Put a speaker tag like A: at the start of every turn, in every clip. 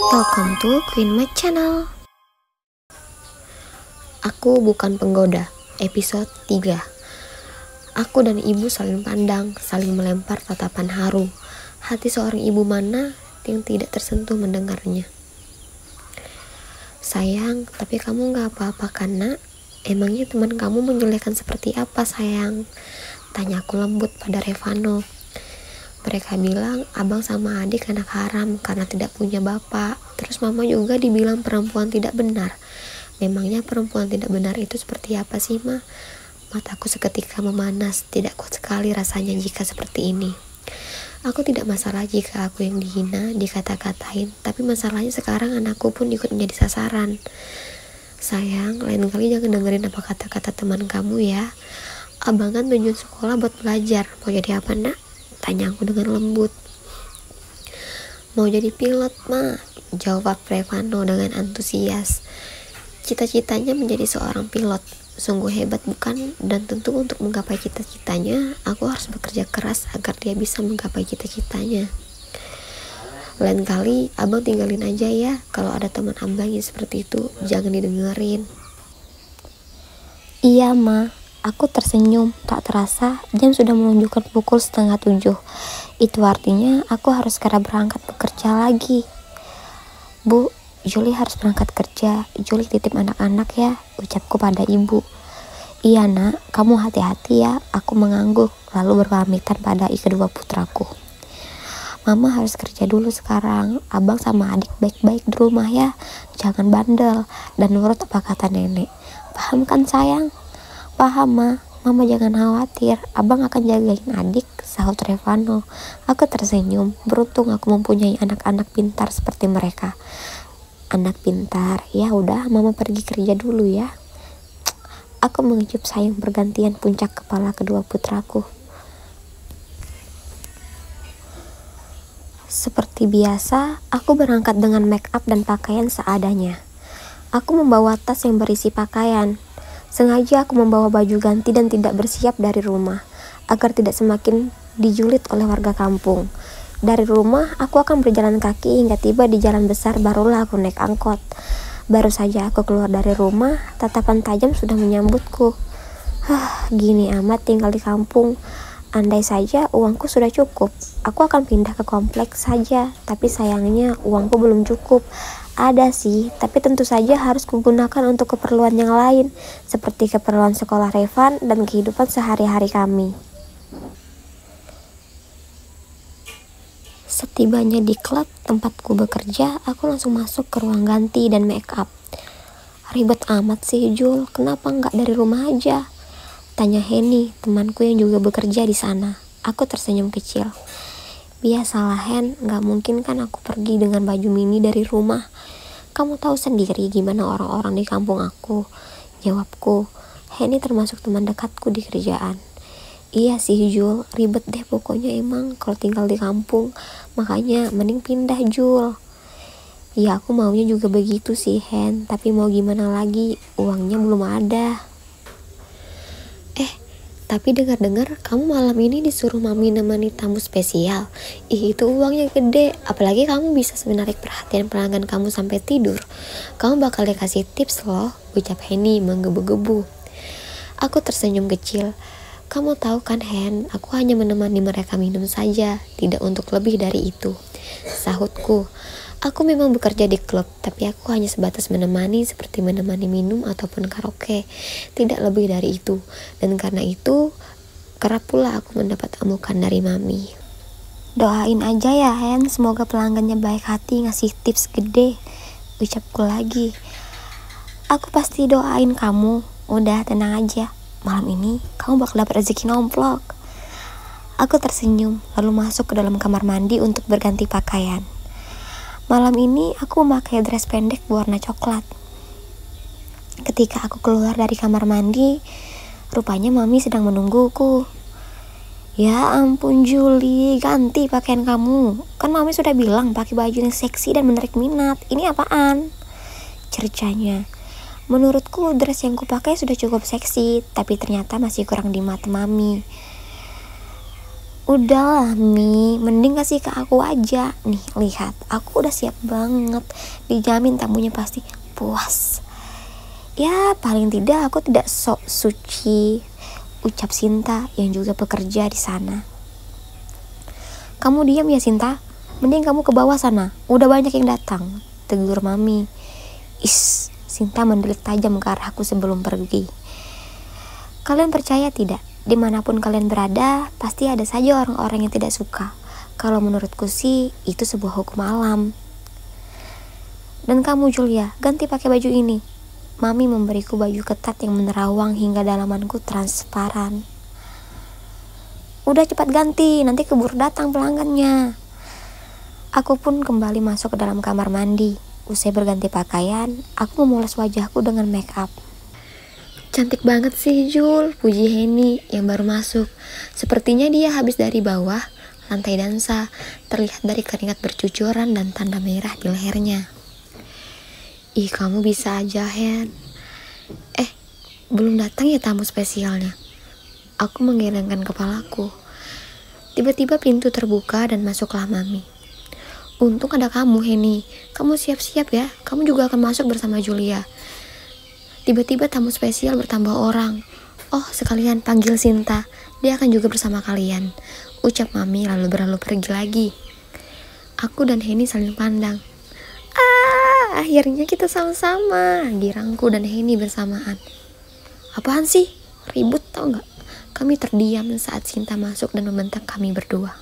A: Welcome to Queen Mad Channel. Aku bukan penggoda, episode 3. Aku dan ibu saling pandang, saling melempar tatapan haru. Hati seorang ibu mana yang tidak tersentuh mendengarnya. Sayang, tapi kamu gak apa-apa kan nak? Emangnya teman kamu menjelekkan seperti apa sayang? Tanya aku lembut pada Revano. Mereka bilang abang sama adik anak haram karena tidak punya bapak. Terus mama juga dibilang perempuan tidak benar. Memangnya perempuan tidak benar itu seperti apa sih ma? Mataku seketika memanas, tidak kuat sekali rasanya jika seperti ini. Aku tidak masalah jika aku yang dihina, dikata-katain. Tapi masalahnya sekarang anakku pun ikut menjadi sasaran. Sayang, lain kali jangan dengerin apa kata-kata teman kamu ya. Abang kan tujuan sekolah buat belajar. Mau jadi apa nak? Tanya aku dengan lembut. Mau jadi pilot ma, jawab Revano dengan antusias. Cita-citanya menjadi seorang pilot. Sungguh hebat bukan? Dan tentu untuk menggapai cita-citanya, aku harus bekerja keras agar dia bisa menggapai cita-citanya. Lain kali abang tinggalin aja ya. Kalau ada teman abang yang seperti itu, jangan didengerin.
B: Iya ma. Aku tersenyum, tak terasa jam sudah menunjukkan pukul 6:30. Itu artinya aku harus segera berangkat bekerja lagi. Bu, Juli harus berangkat kerja. Juli titip anak-anak ya, ucapku pada ibu. Iya nak, kamu hati-hati ya. Aku mengangguk, lalu berpamitan pada kedua putraku. Mama harus kerja dulu sekarang. Abang sama adik baik-baik di rumah ya. Jangan bandel dan nurut apa kata nenek. Paham kan sayang? Paham ma, mama jangan khawatir, abang akan jagain adik, sahut Revano. Aku tersenyum, beruntung aku mempunyai anak-anak pintar seperti mereka. Anak pintar, ya udah mama pergi kerja dulu ya. Aku mengecup sayang bergantian puncak kepala kedua putraku. Seperti biasa, aku berangkat dengan make up dan pakaian seadanya. Aku membawa tas yang berisi pakaian. Sengaja aku membawa baju ganti dan tidak bersiap dari rumah, agar tidak semakin dijulit oleh warga kampung. Dari rumah, aku akan berjalan kaki hingga tiba di jalan besar, barulah aku naik angkot. Baru saja aku keluar dari rumah, tatapan tajam sudah menyambutku. Gini amat tinggal di kampung. Andai saja uangku sudah cukup, aku akan pindah ke kompleks saja. Tapi sayangnya uangku belum cukup. Ada sih, tapi tentu saja harus kugunakan untuk keperluan yang lain, seperti keperluan sekolah Revan dan kehidupan sehari-hari kami. Setibanya di klub tempatku bekerja, aku langsung masuk ke ruang ganti dan make up. Ribet amat sih Jul, kenapa nggak dari rumah aja? Tanya Henny, temanku yang juga bekerja di sana. Aku tersenyum kecil. Biasalah Hen, gak mungkin kan aku pergi dengan baju mini dari rumah. Kamu tahu sendiri gimana orang-orang di kampung aku. Jawabku, Henny termasuk teman dekatku di kerjaan. Iya sih Jul, ribet deh pokoknya emang kalau tinggal di kampung. Makanya mending pindah Jul. Ya aku maunya juga begitu sih Hen, tapi mau gimana lagi, uangnya belum ada.
A: Tapi dengar-dengar kamu malam ini disuruh mami nemani tamu spesial. Itu uangnya gede. Apalagi kamu bisa menarik perhatian pelanggan kamu sampai tidur. Kamu bakal dikasih tips loh, ucap Henny menggebu-gebu. Aku tersenyum kecil. Kamu tahu kan Hen, aku hanya menemani mereka minum saja, tidak untuk lebih dari itu, sahutku. Aku memang bekerja di klub, tapi aku hanya sebatas menemani seperti menemani minum ataupun karaoke, tidak lebih dari itu. Dan karena itu, kerap pula aku mendapat amukan dari mami.
B: Doain aja ya Hen, semoga pelanggannya baik hati ngasih tips gede, ucapku lagi. Aku pasti doain kamu, udah tenang aja. Malam ini kamu bakal dapat rezeki nomplok. Aku tersenyum, lalu masuk ke dalam kamar mandi untuk berganti pakaian. Malam ini aku memakai dress pendek berwarna coklat. Ketika aku keluar dari kamar mandi, rupanya mami sedang menungguku. Ya ampun Juli, ganti pakaian kamu. Kan mami sudah bilang pakai baju yang seksi dan menarik minat. Ini apaan? Cercanya. Menurutku dress yang kupakai sudah cukup seksi, tapi ternyata masih kurang di mata mami. Udahlah Mi, mending kasih ke aku aja. Nih lihat, aku udah siap banget. Dijamin tamunya pasti puas. Ya paling tidak aku tidak sok suci, ucap Sinta yang juga bekerja di sana. Kamu diam ya Sinta, mending kamu ke bawah sana, udah banyak yang datang, tegur Mami. Sinta mendelik tajam ke arahku sebelum pergi. Kalian percaya tidak? Dimanapun kalian berada, pasti ada saja orang-orang yang tidak suka. Kalau menurutku sih, itu sebuah hukum alam. Dan kamu Julia, ganti pakai baju ini. Mami memberiku baju ketat yang menerawang hingga dalamanku transparan. Udah cepat ganti, nanti keburu datang pelanggannya. Aku pun kembali masuk ke dalam kamar mandi. Usai berganti pakaian, aku memoles wajahku dengan make up.
A: Cantik banget sih Jul, puji Henny yang baru masuk. Sepertinya dia habis dari bawah lantai dansa, terlihat dari keringat bercucuran dan tanda merah di lehernya. Ih, kamu bisa aja Hen. Belum datang ya tamu spesialnya. Aku menggelengkan kepalaku. Tiba-tiba pintu terbuka dan masuklah Mami. Untung ada kamu Henny, kamu siap-siap ya, kamu juga akan masuk bersama Julia. Tiba-tiba tamu spesial bertambah orang. Oh, sekalian panggil Sinta, dia akan juga bersama kalian, ucap Mami lalu berlalu pergi lagi. Aku dan Henny saling pandang. Akhirnya kita sama-sama, girangku dan Henny bersamaan. Apaan sih? Ribut tau gak? Kami terdiam saat Sinta masuk dan membentak kami berdua.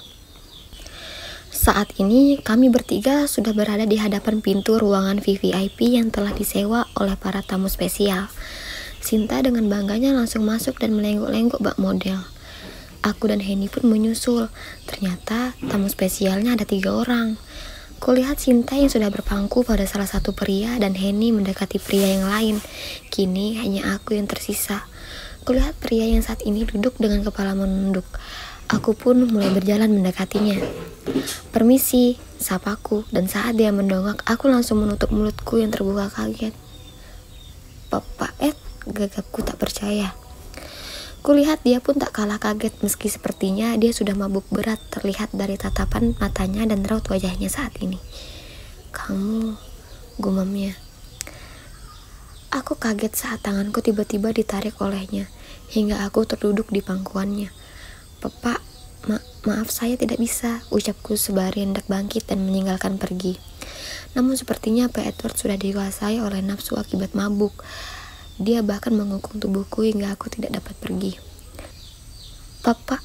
A: Saat ini kami bertiga sudah berada di hadapan pintu ruangan VVIP yang telah disewa oleh para tamu spesial. Sinta dengan bangganya langsung masuk dan melenggok-lenggok bak model. Aku dan Henny pun menyusul. Ternyata tamu spesialnya ada 3 orang. Kulihat Sinta yang sudah berpangku pada salah satu pria dan Henny mendekati pria yang lain. Kini hanya aku yang tersisa. Kulihat pria yang saat ini duduk dengan kepala menunduk. Aku pun mulai berjalan mendekatinya. Permisi, sapaku, dan saat dia mendongak, aku langsung menutup mulutku yang terbuka kaget. Papa gagapku tak percaya. Kulihat dia pun tak kalah kaget meski sepertinya dia sudah mabuk berat terlihat dari tatapan matanya dan raut wajahnya saat ini. Kamu, gumamnya. Aku kaget saat tanganku tiba-tiba ditarik olehnya hingga aku terduduk di pangkuannya. Papa, maaf saya tidak bisa, ucapku sebari hendak bangkit dan meninggalkan pergi. Namun sepertinya Pak Edward sudah dikuasai oleh nafsu akibat mabuk. Dia bahkan menghukum tubuhku hingga aku tidak dapat pergi. Papa,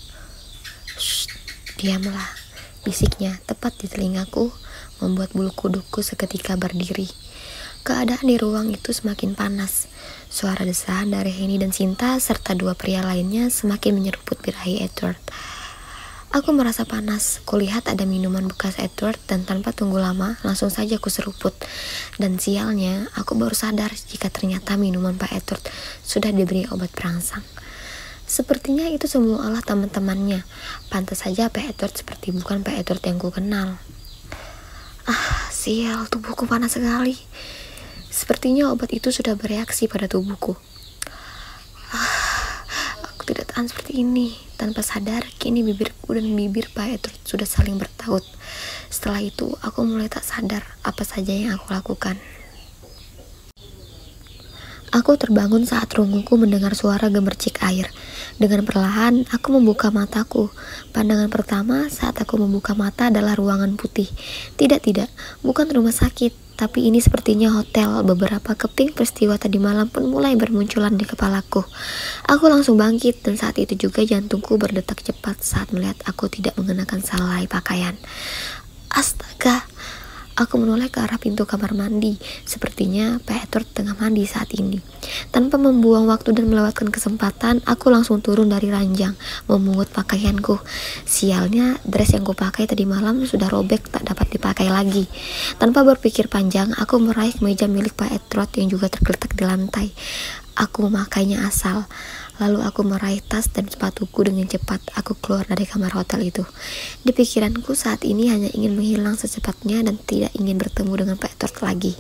A: shh, diamlah, bisiknya tepat di telingaku, membuat bulu kudukku seketika berdiri. Keadaan di ruang itu semakin panas. Suara desahan dari Henny dan Sinta serta 2 pria lainnya semakin menyeruput birahi Edward. Aku merasa panas. Kulihat ada minuman bekas Edward dan tanpa tunggu lama langsung saja aku seruput. Dan sialnya, aku baru sadar jika ternyata minuman Pak Edward sudah diberi obat perangsang. Sepertinya itu semua olah teman-temannya. Pantas saja Pak Edward seperti bukan Pak Edward yang ku kenal. Sial, tubuhku panas sekali. Sepertinya obat itu sudah bereaksi pada tubuhku. Aku tidak tahan seperti ini. Tanpa sadar, kini bibirku dan bibir Pak Edward sudah saling bertaut. Setelah itu, aku mulai tak sadar apa saja yang aku lakukan. Aku terbangun saat rungguku mendengar suara gemercik air. Dengan perlahan, aku membuka mataku. Pandangan pertama saat aku membuka mata adalah ruangan putih. Tidak, bukan rumah sakit. Tapi ini sepertinya hotel. Beberapa keping peristiwa tadi malam pun mulai bermunculan di kepalaku. Aku langsung bangkit dan saat itu juga jantungku berdetak cepat saat melihat aku tidak mengenakan selai pakaian. Astaga! Aku menoleh ke arah pintu kamar mandi. Sepertinya Pak Edward tengah mandi saat ini. Tanpa membuang waktu dan melewatkan kesempatan, aku langsung turun dari ranjang, memungut pakaianku. Sialnya, dress yang kupakai tadi malam sudah robek, tak dapat dipakai lagi. Tanpa berpikir panjang, aku meraih meja milik Pak Edward yang juga tergeletak di lantai. Aku memakainya asal. Lalu aku meraih tas dan sepatuku dengan cepat. Aku keluar dari kamar hotel itu. Di pikiranku saat ini hanya ingin menghilang secepatnya dan tidak ingin bertemu dengan Pak Edward lagi.